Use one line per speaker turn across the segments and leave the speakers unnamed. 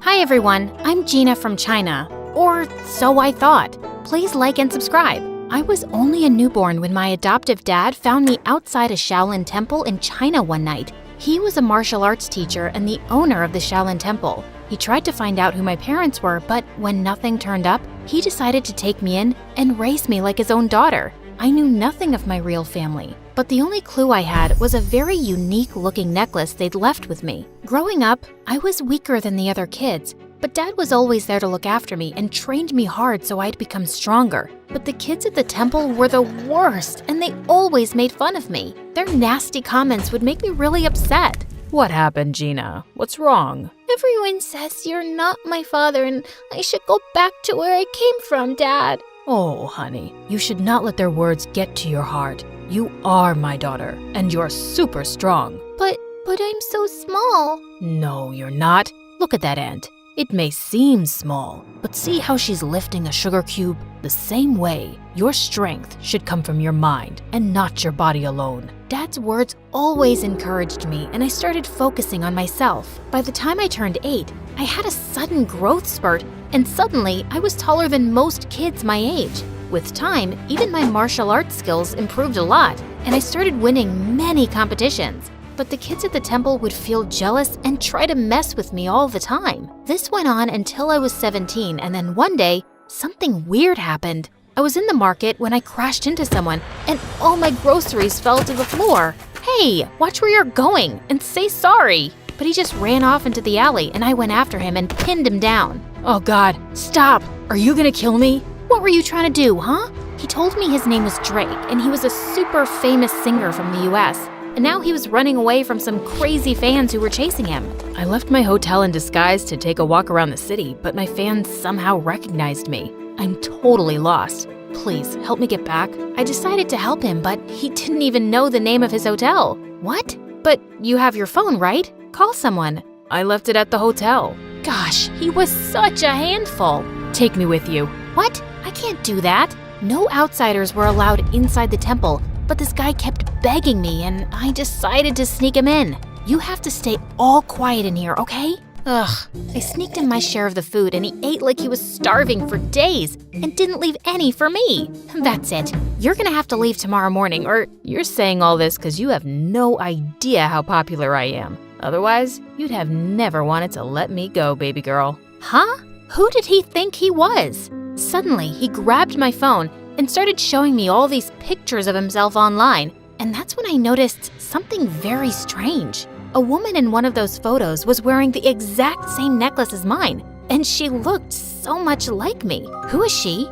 Hi everyone, I'm Gina from China. Or so I thought. Please like and subscribe. I was only a newborn when my adoptive dad found me outside a Shaolin temple in China one night. He was a martial arts teacher and the owner of the Shaolin temple. He tried to find out who my parents were, but when nothing turned up, he decided to take me in and raise me like his own daughter. I knew nothing of my real family, but the only clue I had was a very unique-looking necklace they'd left with me. Growing up, I was weaker than the other kids, but Dad was always there to look after me and trained me hard so I'd become stronger. But the kids at the temple were the worst, and they always made fun of me. Their nasty comments would make me really upset.
What happened, Gina? What's wrong?
Everyone says you're not my father and I should go back to where I came from, Dad.
Oh, honey, you should not let their words get to your heart. You are my daughter, and you're super strong.
But I'm so small.
No, you're not. Look at that ant. It may seem small, but see how she's lifting a sugar cube? The same way, your strength should come from your mind and not your body alone.
Dad's words always encouraged me, and I started focusing on myself. By the time I turned 8, I had a sudden growth spurt, and suddenly I was taller than most kids my age. With time, even my martial arts skills improved a lot, and I started winning many competitions. But the kids at the temple would feel jealous and try to mess with me all the time. This went on until I was 17, and then one day, something weird happened. I was in the market when I crashed into someone, and all my groceries fell to the floor. Hey, watch where you're going and say sorry. But he just ran off into the alley, and I went after him and pinned him down.
Oh God, stop! Are you gonna kill me?
What were you trying to do, huh? He told me his name was Drake, and he was a super famous singer from the US. And now he was running away from some crazy fans who were chasing him.
I left my hotel in disguise to take a walk around the city, but my fans somehow recognized me. I'm totally lost. Please, help me get back.
I decided to help him, but he didn't even know the name of his hotel. What? But you have your phone, right? Call someone.
I left it at the hotel.
Gosh, he was such a handful.
Take me with you.
What? I can't do that. No outsiders were allowed inside the temple, but this guy kept begging me, and I decided to sneak him in. You have to stay all quiet in here, okay? Ugh, I sneaked in my share of the food, and he ate like he was starving for days and didn't leave any for me. That's it. You're gonna have to leave tomorrow morning, or
you're saying all this because you have no idea how popular I am. Otherwise, you'd have never wanted to let me go, baby girl.
Huh? Who did he think he was? Suddenly, he grabbed my phone and started showing me all these pictures of himself online. And that's when I noticed something very strange. A woman in one of those photos was wearing the exact same necklace as mine, and she looked so much like me. Who is she?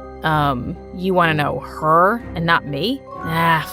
You want to know her and not me?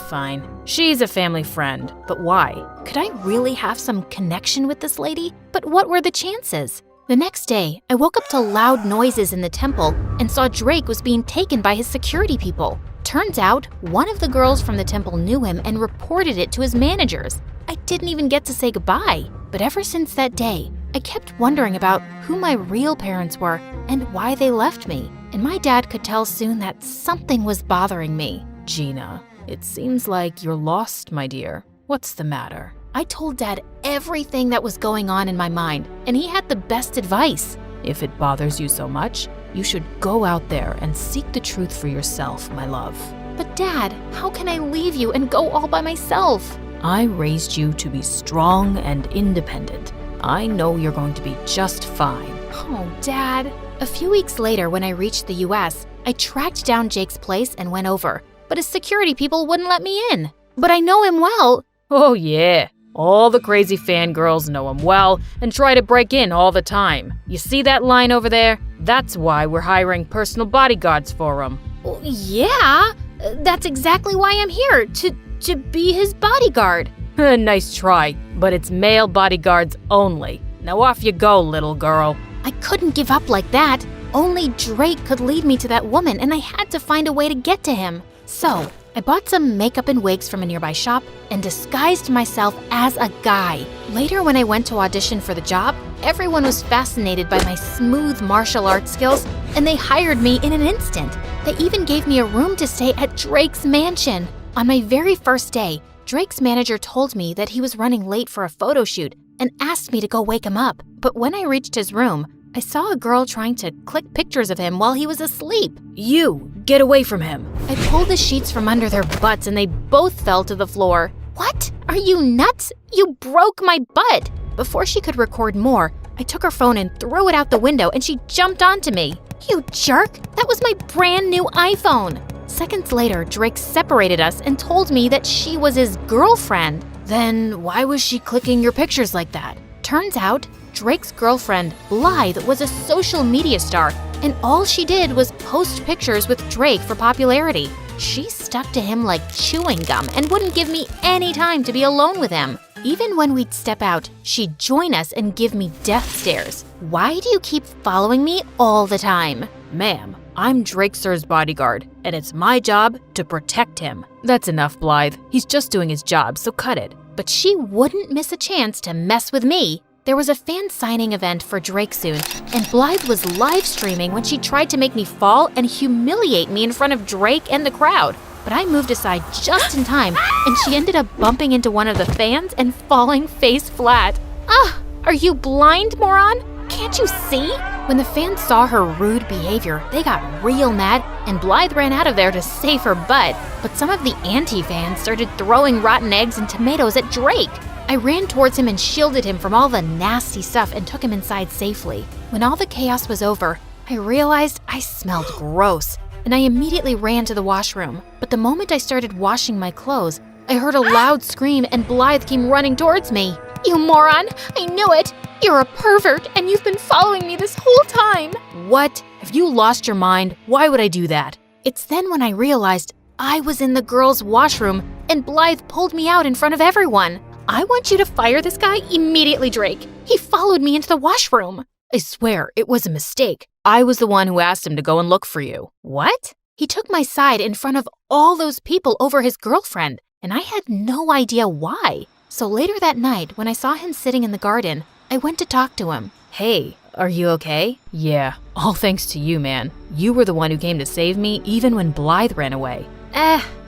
Fine. She's a family friend, but why?
Could I really have some connection with this lady? But what were the chances? The next day, I woke up to loud noises in the temple and saw Drake was being taken by his security people. Turns out, one of the girls from the temple knew him and reported it to his managers. I didn't even get to say goodbye. But ever since that day, I kept wondering about who my real parents were and why they left me. And my dad could tell soon that something was bothering me.
Gina, it seems like you're lost, my dear. What's the matter?
I told Dad everything that was going on in my mind, and he had the best advice.
If it bothers you so much, you should go out there and seek the truth for yourself, my love.
But Dad, how can I leave you and go all by myself?
I raised you to be strong and independent. I know you're going to be just fine.
Oh, Dad. A few weeks later, when I reached the US, I tracked down Jake's place and went over, but his security people wouldn't let me in. But I know him well.
Oh yeah, all the crazy fangirls know him well and try to break in all the time. You see that line over there? That's why we're hiring personal bodyguards for him.
Well, yeah, that's exactly why I'm here, to be his bodyguard.
Nice try, but it's male bodyguards only. Now off you go, little girl.
I couldn't give up like that. Only Drake could lead me to that woman, and I had to find a way to get to him. So, I bought some makeup and wigs from a nearby shop and disguised myself as a guy. Later, when I went to audition for the job, everyone was fascinated by my smooth martial arts skills, and they hired me in an instant. They even gave me a room to stay at Drake's mansion. On my very first day, Drake's manager told me that he was running late for a photo shoot and asked me to go wake him up. But when I reached his room, I saw a girl trying to click pictures of him while he was asleep.
You, get away from him.
I pulled the sheets from under their butts and they both fell to the floor. What? Are you nuts? You broke my butt! Before she could record more, I took her phone and threw it out the window and she jumped onto me. You jerk! That was my brand new iPhone! Seconds later, Drake separated us and told me that she was his girlfriend.
Then why was she clicking your pictures like that?
Turns out, Drake's girlfriend, Blythe, was a social media star, and all she did was post pictures with Drake for popularity. She stuck to him like chewing gum and wouldn't give me any time to be alone with him. Even when we'd step out, she'd join us and give me death stares. Why do you keep following me all the time?
Ma'am, I'm Drake Sir's bodyguard, and it's my job to protect him. That's enough, Blythe. He's just doing his job, so cut it.
But she wouldn't miss a chance to mess with me. There was a fan signing event for Drake soon, and Blythe was live streaming when she tried to make me fall and humiliate me in front of Drake and the crowd. But I moved aside just in time, and she ended up bumping into one of the fans and falling face flat. Are you blind, moron? Can't you see? When the fans saw her rude behavior, they got real mad, and Blythe ran out of there to save her butt. But some of the anti-fans started throwing rotten eggs and tomatoes at Drake. I ran towards him and shielded him from all the nasty stuff and took him inside safely. When all the chaos was over, I realized I smelled gross, and I immediately ran to the washroom. But the moment I started washing my clothes, I heard a loud scream and Blythe came running towards me. You moron! I knew it! You're a pervert and you've been following me this whole time!
What? Have you lost your mind? Why would I do that?
It's then when I realized I was in the girls' washroom and Blythe pulled me out in front of everyone. I want you to fire this guy immediately, Drake. He followed me into the washroom.
I swear, it was a mistake. I was the one who asked him to go and look for you.
What? He took my side in front of all those people over his girlfriend, and I had no idea why. So later that night, when I saw him sitting in the garden, I went to talk to him.
Hey, are you okay? Yeah, all thanks to you, man. You were the one who came to save me even when Blythe ran away.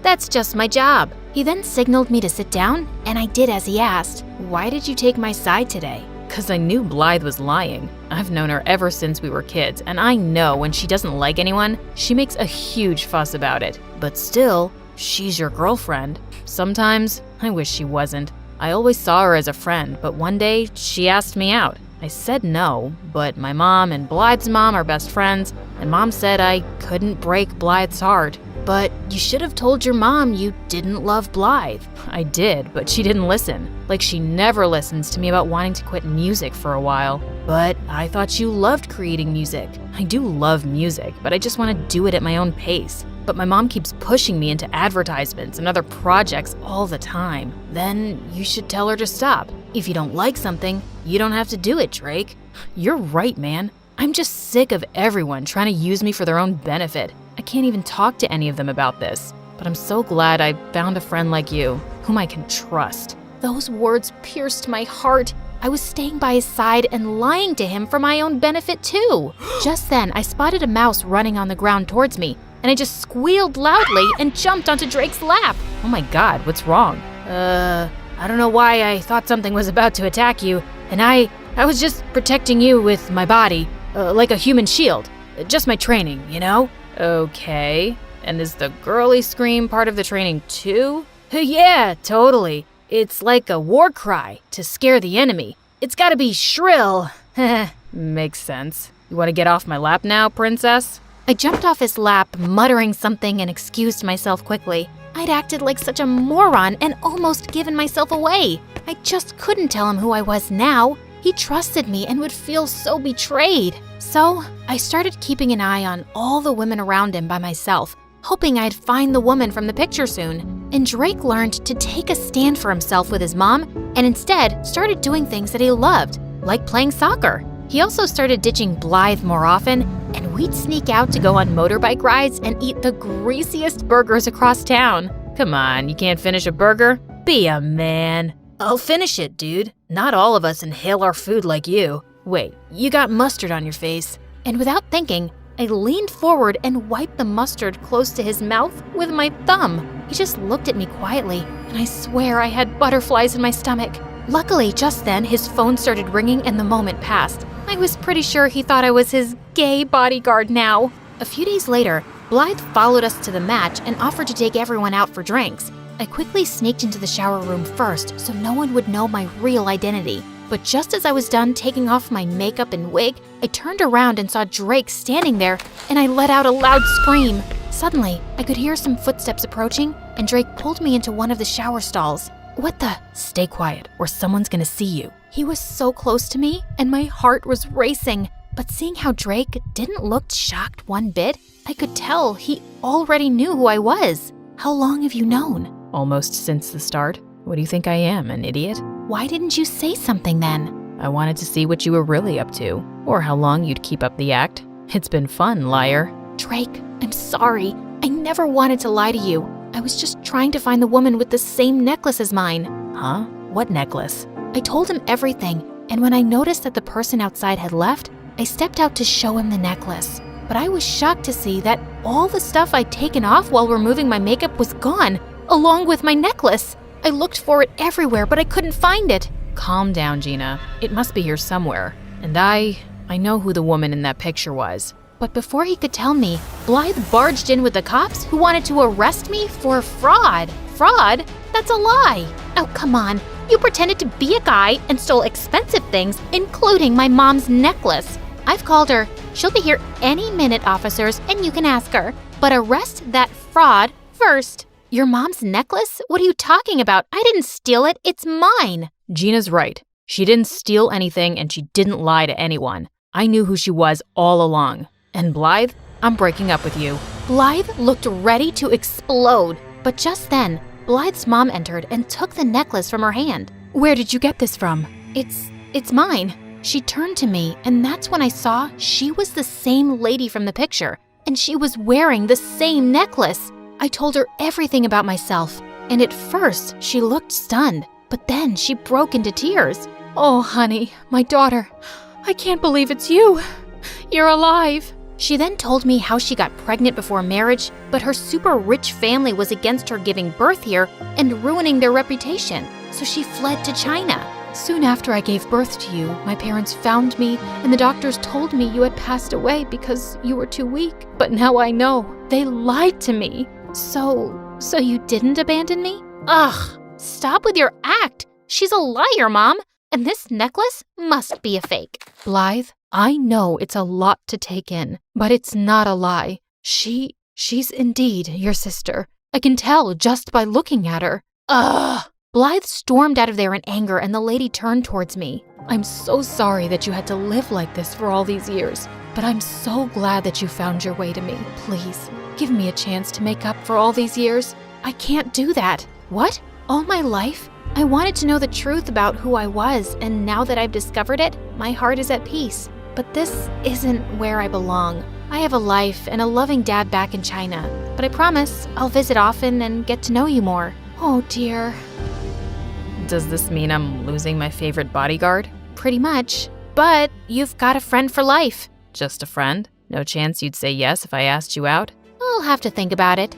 That's just my job. He then signaled me to sit down, and I did as he asked. Why did you take my side today?
'Cause I knew Blythe was lying. I've known her ever since we were kids, and I know when she doesn't like anyone, she makes a huge fuss about it. But still, she's your girlfriend. Sometimes, I wish she wasn't. I always saw her as a friend, but one day, she asked me out. I said no, but my mom and Blythe's mom are best friends, and Mom said I couldn't break Blythe's heart. But you should have told your mom you didn't love Blythe. I did, but she didn't listen. Like she never listens to me about wanting to quit music for a while. But I thought you loved creating music. I do love music, but I just want to do it at my own pace. But my mom keeps pushing me into advertisements and other projects all the time. Then you should tell her to stop. If you don't like something, you don't have to do it, Drake. You're right, man. I'm just sick of everyone trying to use me for their own benefit. I can't even talk to any of them about this. But I'm so glad I found a friend like you, whom I can trust.
Those words pierced my heart. I was staying by his side and lying to him for my own benefit too. Just then, I spotted a mouse running on the ground towards me, and I just squealed loudly and jumped onto Drake's lap.
Oh my God, what's wrong? I don't know why I thought something was about to attack you, and I was just protecting you with my body, like a human shield. Just my training, you know? Okay, and is the girly scream part of the training too? Yeah, totally. It's like a war cry to scare the enemy. It's gotta be shrill. Makes sense. You wanna get off my lap now, princess?
I jumped off his lap, muttering something, and excused myself quickly. I'd acted like such a moron and almost given myself away. I just couldn't tell him who I was now. He trusted me and would feel so betrayed. So I started keeping an eye on all the women around him by myself, hoping I'd find the woman from the picture soon. And Drake learned to take a stand for himself with his mom and instead started doing things that he loved, like playing soccer. He also started ditching Blythe more often, and we'd sneak out to go on motorbike rides and eat the greasiest burgers across town.
Come on, you can't finish a burger? Be a man. I'll finish it, dude. Not all of us inhale our food like you. Wait, you got mustard on your face.
And without thinking, I leaned forward and wiped the mustard close to his mouth with my thumb. He just looked at me quietly, and I swear I had butterflies in my stomach. Luckily, just then, his phone started ringing and the moment passed. I was pretty sure he thought I was his gay bodyguard now. A few days later, Blythe followed us to the match and offered to take everyone out for drinks. I quickly sneaked into the shower room first so no one would know my real identity. But just as I was done taking off my makeup and wig, I turned around and saw Drake standing there, and I let out a loud scream. Suddenly, I could hear some footsteps approaching, and Drake pulled me into one of the shower stalls. What the? Stay quiet, or someone's gonna see you. He was so close to me, and my heart was racing. But seeing how Drake didn't look shocked one bit, I could tell he already knew who I was. How long have you known?
Almost since the start. What do you think I am, an idiot?
Why didn't you say something then?
I wanted to see what you were really up to, or how long you'd keep up the act. It's been fun, liar.
Drake, I'm sorry. I never wanted to lie to you. I was just trying to find the woman with the same necklace as mine.
Huh? What necklace?
I told him everything, and when I noticed that the person outside had left, I stepped out to show him the necklace. But I was shocked to see that all the stuff I'd taken off while removing my makeup was gone, along with my necklace. I looked for it everywhere, but I couldn't find it.
Calm down, Gina. It must be here somewhere. And I know who the woman in that picture was.
But before he could tell me, Blythe barged in with the cops who wanted to arrest me for fraud. Fraud? That's a lie. Oh, come on. You pretended to be a guy and stole expensive things, including my mom's necklace. I've called her. She'll be here any minute, officers, and you can ask her. But arrest that fraud first. Your mom's necklace? What are you talking about? I didn't steal it. It's mine.
Gina's right. She didn't steal anything and she didn't lie to anyone. I knew who she was all along. And Blythe, I'm breaking up with you.
Blythe looked ready to explode. But just then, Blythe's mom entered and took the necklace from her hand.
Where did you get this from?
It's mine. She turned to me, and that's when I saw she was the same lady from the picture, and she was wearing the same necklace. I told her everything about myself, and at first she looked stunned, but then she broke into tears.
Oh, honey, my daughter. I can't believe it's you. You're alive.
She then told me how she got pregnant before marriage, but her super rich family was against her giving birth here and ruining their reputation, so she fled to China.
Soon after I gave birth to you, my parents found me, and the doctors told me you had passed away because you were too weak. But now I know. They lied to me.
So you didn't abandon me? Ugh, stop with your act. She's a liar, Mom, and this necklace must be a fake.
Blythe, I know it's a lot to take in, but it's not a lie. She's indeed your sister. I can tell just by looking at her.
Ugh! Blythe stormed out of there in anger, and the lady turned towards me.
I'm so sorry that you had to live like this for all these years, but I'm so glad that you found your way to me. Please, give me a chance to make up for all these years.
I can't do that. What? All my life? I wanted to know the truth about who I was, and now that I've discovered it, my heart is at peace. But this isn't where I belong. I have a life and a loving dad back in China, but I promise I'll visit often and get to know you more. Oh dear.
Does this mean I'm losing my favorite bodyguard?
Pretty much. But you've got a friend for life.
Just a friend? No chance you'd say yes if I asked you out?
I'll have to think about it.